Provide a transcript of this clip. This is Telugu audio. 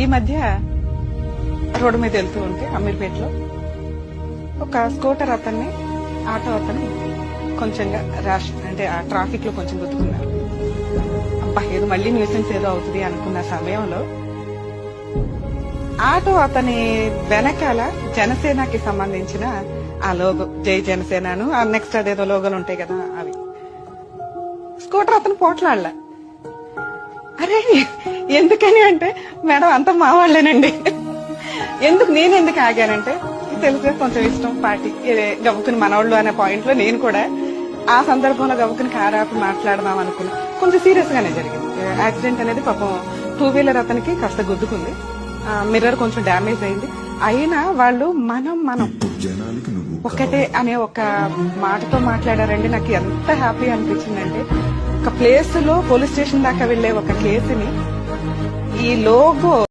ఈ మధ్య రోడ్డు మీద వెళ్తూ ఉంటే అమీర్పేటలో ఒక స్కూటర్ అతన్ని ఆటో అతను కొంచెంగా ర్యాష్ అంటే ఆ ట్రాఫిక్ లో కొంచెం గుద్దుకున్నారు. అబ్బా ఏదో మళ్ళీ న్యూసెన్స్ ఏదో అవుతుంది అనుకున్న సమయంలో ఆటో అతని వెనకాల జనసేనకి సంబంధించిన ఆ లోగో జై జనసేనను ఆ నెక్స్ట్ అదేదో లోగోలు ఉంటాయి కదా అవి స్కూటర్ అతను పోట్లాడలే. అరే ఎందుకని అంటే మేడం అంతా మా వాళ్ళేనండి. నేను ఎందుకు ఆగానంటే తెలుసు కొంచెం ఇష్టం పార్టీ గబుకుని మనోళ్ళు అనే పాయింట్ లో నేను కూడా ఆ సందర్భంలో గబుకుని కారాపి మాట్లాడదాం అనుకున్నా. కొంచెం సీరియస్ గానే జరిగింది యాక్సిడెంట్ అనేది. పాపం 2 వీలర్ అతనికి కాస్త గుద్దుకుంది, మిర్రర్ కొంచెం డ్యామేజ్ అయింది. అయినా వాళ్ళు మనం ఒకటే అనే ఒక మాటతో మాట్లాడారండి. నాకు ఎంత హ్యాపీ అనిపించిందంటే ఒక ప్లేస్ లో పోలీస్ స్టేషన్ దాకా వెళ్లే ఒక కేసుని ఈ లోగో